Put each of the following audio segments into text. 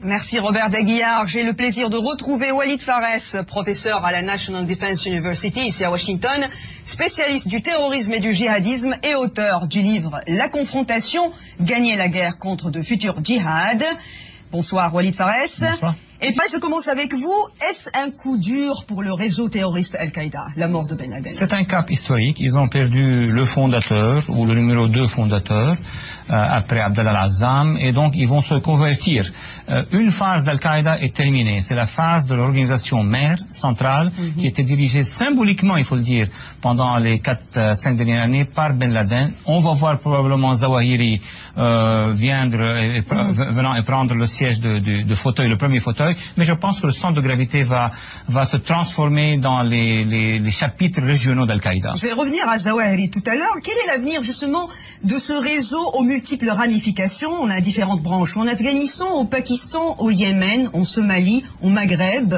Merci Robert Daguillard. J'ai le plaisir de retrouver Walid Pharres, professeur à la National Defense University ici à Washington, spécialiste du terrorisme et du djihadisme et auteur du livre La confrontation, gagner la guerre contre de futurs djihad. Bonsoir Walid Pharres. Bonsoir. Et puis je commence avec vous. Est-ce un coup dur pour le réseau terroriste Al-Qaïda, la mort de Ben Laden? C'est un cap historique. Ils ont perdu le fondateur, ou le numéro 2 fondateur, après Abdallah al-Azzam, et donc ils vont se convertir. Une phase d'Al-Qaïda est terminée. C'est la phase de l'organisation mère centrale, qui était dirigée symboliquement, il faut le dire, pendant les 4-5 dernières années par Ben Laden. On va voir probablement Zawahiri venant et prendre le siège de fauteuil, le premier fauteuil. Mais je pense que le centre de gravité va se transformer dans les chapitres régionaux d'Al-Qaïda. Je vais revenir à Zawahiri tout à l'heure. Quel est l'avenir justement de ce réseau aux multiples ramifications? On a différentes branches en Afghanistan, au Pakistan, au Yémen, en Somalie, au Maghreb.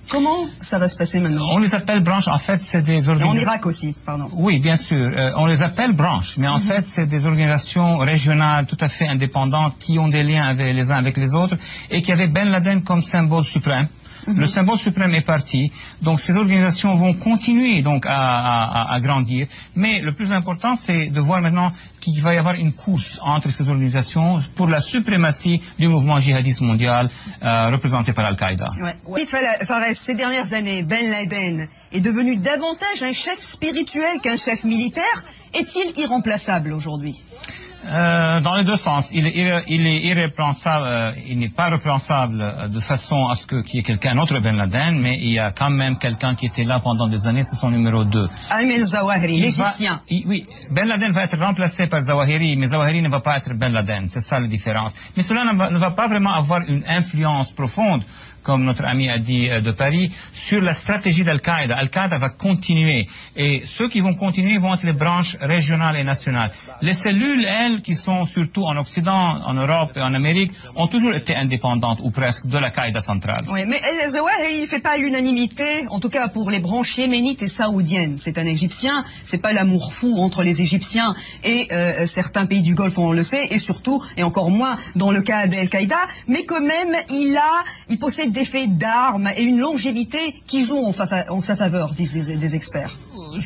Comment ça va se passer maintenant? On les appelle branches, en fait c'est des organisations... En Irak aussi, pardon. Oui, bien sûr. On les appelle branches, mais en fait c'est des organisations régionales tout à fait indépendantes qui ont des liens les uns avec les autres et qui avaient Ben Laden comme symbole suprême. Le symbole suprême est parti, donc ces organisations vont continuer donc à grandir, mais le plus important c'est de voir maintenant qu'il va y avoir une course entre ces organisations pour la suprématie du mouvement djihadiste mondial représenté par Al-Qaïda. Walid Pharres, ces dernières années, Ben Laden est devenu davantage un chef spirituel qu'un chef militaire. Est-il irremplaçable aujourd'hui? Dans les deux sens. Il est irréprochable, il n'est pas repréhensible de façon à ce qu'il y ait quelqu'un d'autre Ben Laden, mais il y a quand même quelqu'un qui était là pendant des années, c'est son numéro 2. Ayman Zawahiri, l'Égyptien. Oui, Ben Laden va être remplacé par Zawahiri, mais Zawahiri ne va pas être Ben Laden, c'est ça la différence. Mais cela ne va pas vraiment avoir une influence profonde, comme notre ami a dit de Paris, sur la stratégie d'Al-Qaïda. Al-Qaïda va continuer. Et ceux qui vont continuer vont être les branches régionales et nationales. Les cellules, elles, qui sont surtout en Occident, en Europe et en Amérique, ont toujours été indépendantes, ou presque, de l'Al-Qaïda centrale. Oui, mais Zawahiri, il ne fait pas l'unanimité, en tout cas pour les branches yéménites et saoudiennes. C'est un Égyptien, c'est pas l'amour fou entre les Égyptiens et certains pays du Golfe, on le sait, et surtout, et encore moins dans le cas d'Al-Qaïda, mais quand même, il possède des faits d'armes et une longévité qui jouent en sa faveur, disent des experts.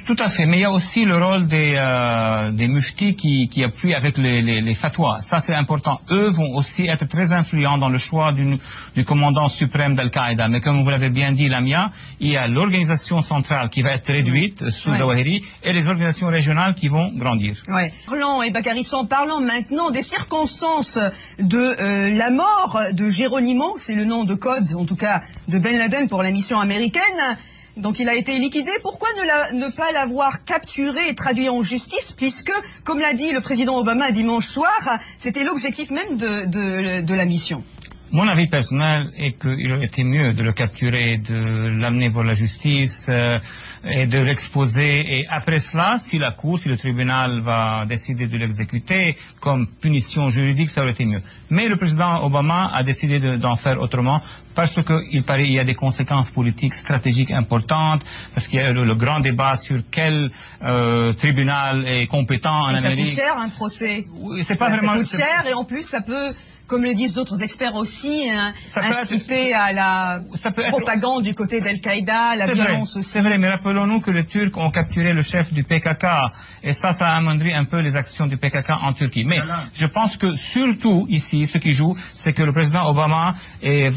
Tout à fait, mais il y a aussi le rôle des muftis qui appuient avec les fatwas. Ça c'est important. Eux vont aussi être très influents dans le choix du commandant suprême d'Al-Qaïda. Mais comme vous l'avez bien dit, Lamia, il y a l'organisation centrale qui va être réduite sous Zawahiri et les organisations régionales qui vont grandir. Ouais. Parlons, et Bakaristan, parlons maintenant des circonstances de la mort de Geronimo, c'est le nom de code, en tout cas, de Ben Laden pour la mission américaine. Donc il a été liquidé. Pourquoi ne pas l'avoir capturé et traduit en justice, puisque, comme l'a dit le président Obama dimanche soir, c'était l'objectif même de la mission? Mon avis personnel est qu'il aurait été mieux de le capturer, de l'amener pour la justice et de l'exposer. Et après cela, si le tribunal va décider de l'exécuter comme punition juridique, ça aurait été mieux. Mais le président Obama a décidé d'en faire autrement parce qu'il paraît qu'il y a des conséquences politiques stratégiques importantes, parce qu'il y a le grand débat sur quel tribunal est compétent en Amérique. Ça coûte cher un procès. Oui, c'est pas vraiment. Ça coûte cher et en plus ça peut, comme le disent d'autres experts aussi, inciter à la propagande du côté d'Al-Qaïda, la violence aussi. C'est vrai, mais rappelons-nous que les Turcs ont capturé le chef du PKK, et ça a amoindri un peu les actions du PKK en Turquie. Mais je pense que surtout ici, ce qui joue, c'est que le président Obama est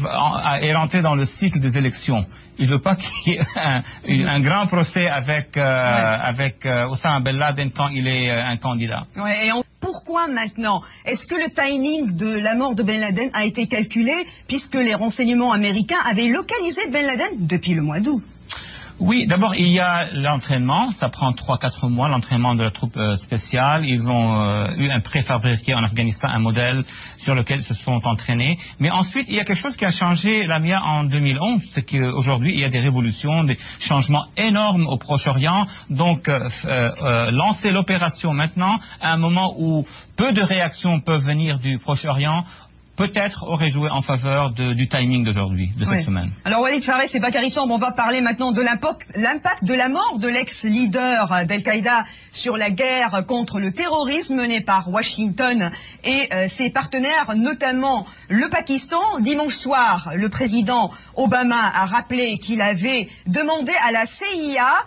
rentré dans le cycle des élections. Il ne veut pas qu'il y ait un grand procès avec Osama Ben Laden quand il est un candidat. Ouais, et pourquoi maintenant? Est-ce que le timing de la mort de Ben Laden a été calculé, puisque les renseignements américains avaient localisé Ben Laden depuis le mois d'août? Oui, d'abord il y a l'entraînement, ça prend 3-4 mois, l'entraînement de la troupe spéciale. Ils ont eu un préfabriqué en Afghanistan, un modèle sur lequel ils se sont entraînés. Mais ensuite, il y a quelque chose qui a changé, Lamia, en 2011, c'est qu'aujourd'hui il y a des révolutions, des changements énormes au Proche-Orient. Donc lancer l'opération maintenant, à un moment où peu de réactions peuvent venir du Proche-Orient, peut-être aurait joué en faveur du timing d'aujourd'hui, de cette semaine. Alors Walid Fares et Bakary Samb, on va parler maintenant de l'impact de la mort de l'ex-leader d'Al-Qaïda sur la guerre contre le terrorisme menée par Washington et ses partenaires, notamment le Pakistan. Dimanche soir, le président Obama a rappelé qu'il avait demandé à la CIA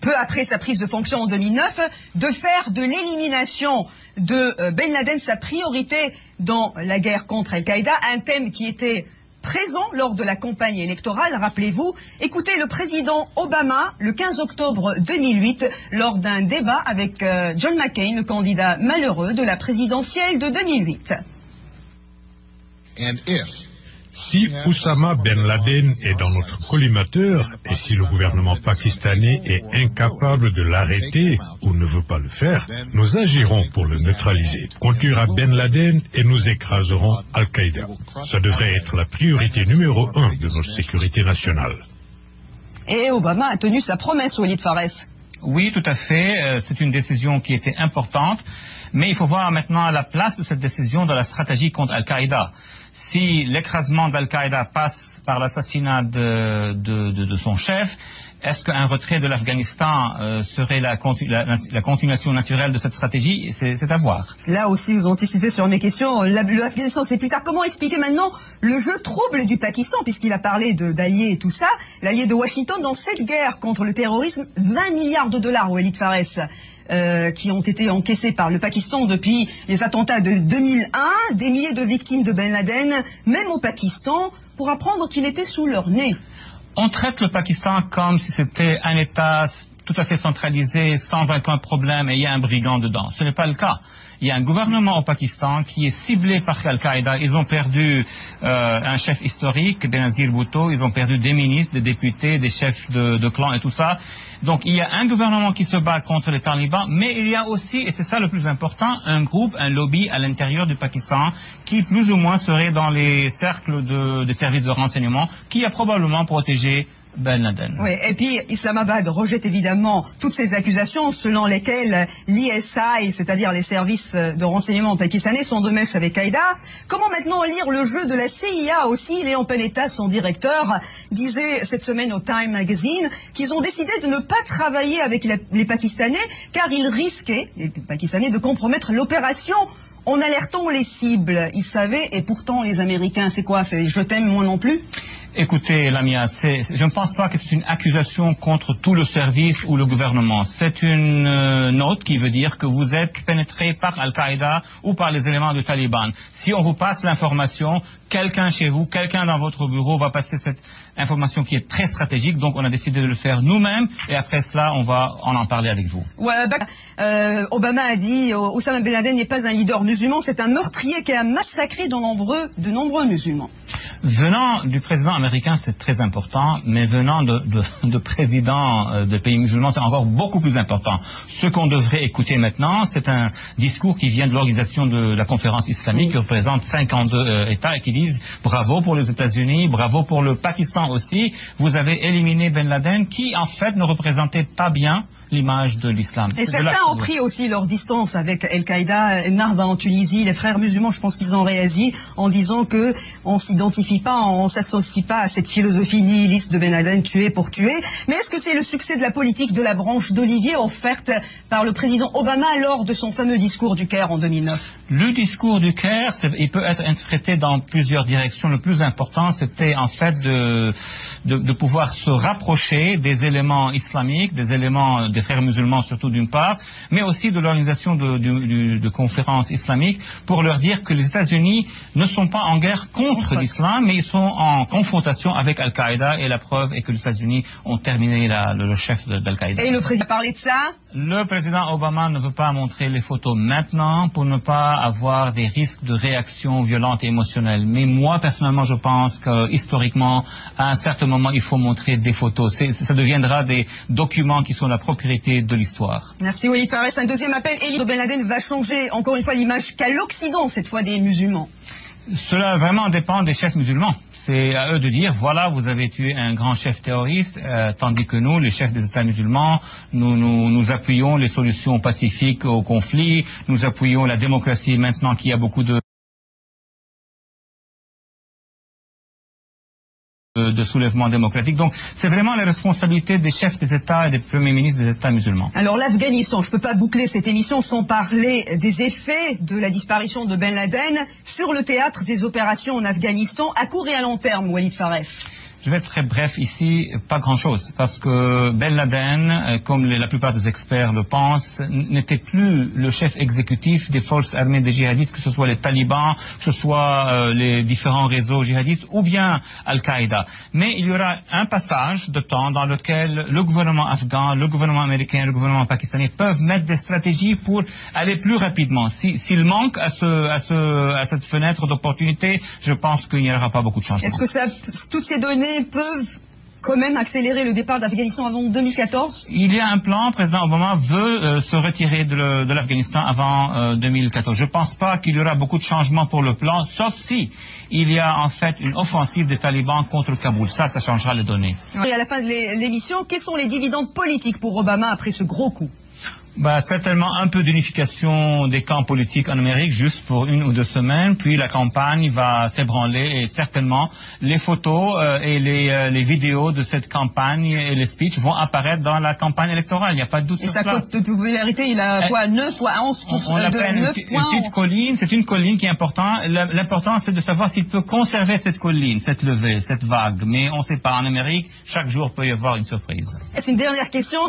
peu après sa prise de fonction en 2009, de faire de l'élimination de Ben Laden sa priorité dans la guerre contre Al-Qaïda, un thème qui était présent lors de la campagne électorale, rappelez-vous. Écoutez le président Obama le 15 octobre 2008 lors d'un débat avec John McCain, le candidat malheureux de la présidentielle de 2008. Si Oussama Ben Laden est dans notre collimateur et si le gouvernement pakistanais est incapable de l'arrêter ou ne veut pas le faire, nous agirons pour le neutraliser. On tuera Ben Laden et nous écraserons Al-Qaïda. Ça devrait être la priorité numéro 1 de notre sécurité nationale. Et Obama a tenu sa promesse, Walid Fares. Oui, tout à fait. C'est une décision qui était importante. Mais il faut voir maintenant la place de cette décision dans la stratégie contre Al-Qaïda. Si l'écrasement d'Al-Qaïda passe par l'assassinat de son chef, est-ce qu'un retrait de l'Afghanistan serait la continuation naturelle de cette stratégie? C'est à voir. Là aussi, vous anticipez sur mes questions. L'Afghanistan, c'est plus tard. Comment expliquer maintenant le jeu trouble du Pakistan, puisqu'il a parlé d'alliés et tout ça, l'allié de Washington dans cette guerre contre le terrorisme, 20 milliards de dollars, Walid Fares, qui ont été encaissés par le Pakistan depuis les attentats de 2001, des milliers de victimes de Ben Laden, même au Pakistan, pour apprendre qu'il était sous leur nez. On traite le Pakistan comme si c'était un État tout à fait centralisé, sans aucun problème, et il y a un brigand dedans. Ce n'est pas le cas. Il y a un gouvernement au Pakistan qui est ciblé par Al-Qaïda. Ils ont perdu un chef historique, Benazir Bhutto. Ils ont perdu des ministres, des députés, des chefs de clans et tout ça. Donc il y a un gouvernement qui se bat contre les talibans, mais il y a aussi, et c'est ça le plus important, un groupe, un lobby à l'intérieur du Pakistan qui plus ou moins serait dans les cercles de services de renseignement, qui a probablement protégé Ben Laden. Oui, et puis Islamabad rejette évidemment toutes ces accusations selon lesquelles l'ISI, c'est-à-dire les services de renseignement pakistanais, sont de mèche avec Qaïda. Comment maintenant lire le jeu de la CIA aussi? Léon Panetta, son directeur, disait cette semaine au Time Magazine qu'ils ont décidé de ne pas travailler avec les Pakistanais car ils risquaient, les Pakistanais, de compromettre l'opération en alertant les cibles. Ils savaient, et pourtant les Américains, c'est quoi? C'est je t'aime, moi non plus? Écoutez, Lamia, je ne pense pas que c'est une accusation contre tout le service ou le gouvernement. C'est une note qui veut dire que vous êtes pénétré par Al-Qaïda ou par les éléments du Taliban. Si on vous passe l'information, quelqu'un chez vous, quelqu'un dans votre bureau va passer cette information qui est très stratégique, donc on a décidé de le faire nous-mêmes et après cela, on va en parler avec vous. Ouais, Obama a dit Oussama Ben Laden n'est pas un leader musulman, c'est un meurtrier qui a massacré de nombreux musulmans. Venant du président américain, c'est très important, mais venant de présidents de pays musulmans, c'est encore beaucoup plus important. Ce qu'on devrait écouter maintenant, c'est un discours qui vient de l'organisation de la conférence islamique, qui représente 52 États et qui disent bravo pour les États-Unis, bravo pour le Pakistan aussi, vous avez éliminé Ben Laden qui en fait ne représentait pas bien l'image de l'islam. Et certains ont pris aussi leur distance avec Al-Qaïda, Narda en Tunisie, les frères musulmans, je pense qu'ils ont réagi en disant que on s'identifie pas, on s'associe pas à cette philosophie nihiliste de Ben Laden, tuer pour tuer. Mais est-ce que c'est le succès de la politique de la branche d'Olivier offerte par le président Obama lors de son fameux discours du Caire en 2009? Le discours du Caire, il peut être interprété dans plusieurs directions. Le plus important, c'était en fait de pouvoir se rapprocher des éléments islamiques, des éléments des frères musulmans surtout d'une part, mais aussi de l'organisation de conférences islamiques pour leur dire que les États-Unis ne sont pas en guerre contre l'islam, mais ils sont en confrontation avec Al-Qaïda et la preuve est que les États-Unis ont terminé le chef d'Al-Qaïda. Et le président a parlé de ça? Le président Obama ne veut pas montrer les photos maintenant pour ne pas avoir des risques de réaction violente et émotionnelle. Mais moi, personnellement, je pense que historiquement, à un certain moment, il faut montrer des photos. Ça deviendra des documents qui sont la propriété de l'histoire. Merci Walid Fares. Un deuxième appel. Eli Ben Laden va changer encore une fois l'image qu'a l'Occident, cette fois des musulmans. Cela vraiment dépend des chefs musulmans. c'est à eux de dire, voilà, vous avez tué un grand chef terroriste, tandis que nous, les chefs des États musulmans, nous appuyons les solutions pacifiques au conflit, nous appuyons la démocratie maintenant qu'il y a beaucoup de soulèvement démocratique. Donc, c'est vraiment la responsabilité des chefs des États et des premiers ministres des États musulmans. Alors, l'Afghanistan, je ne peux pas boucler cette émission sans parler des effets de la disparition de Ben Laden sur le théâtre des opérations en Afghanistan, à court et à long terme, Walid Faref. Je vais être très bref ici, pas grand-chose, parce que Ben Laden, comme la plupart des experts le pensent, n'était plus le chef exécutif des forces armées des djihadistes, que ce soit les talibans, que ce soit les différents réseaux djihadistes, ou bien Al-Qaïda. Mais il y aura un passage de temps dans lequel le gouvernement afghan, le gouvernement américain, le gouvernement pakistanais peuvent mettre des stratégies pour aller plus rapidement. S'il manque à cette fenêtre d'opportunité, je pense qu'il n'y aura pas beaucoup de changements. Est-ce que toutes ces données peuvent quand même accélérer le départ d'Afghanistan avant 2014? Il y a un plan. Président Obama veut se retirer de l'Afghanistan avant 2014. Je ne pense pas qu'il y aura beaucoup de changements pour le plan, sauf si il y a en fait une offensive des talibans contre Kaboul. Ça changera les données. Et à la fin de l'émission, quels sont les dividendes politiques pour Obama après ce gros coup? Certainement un peu d'unification des camps politiques en Amérique, juste pour 1 ou 2 semaines, puis la campagne va s'ébranler et certainement les photos et les vidéos de cette campagne et les speeches vont apparaître dans la campagne électorale, il n'y a pas de doute sur ça. Et sa cote de popularité, il a quoi, 9 ou 11%? On l'appelle une petite colline, c'est une colline qui est importante. L'important c'est de savoir s'il peut conserver cette colline, cette levée, cette vague, mais on ne sait pas. En Amérique, chaque jour peut y avoir une surprise. C'est une dernière question.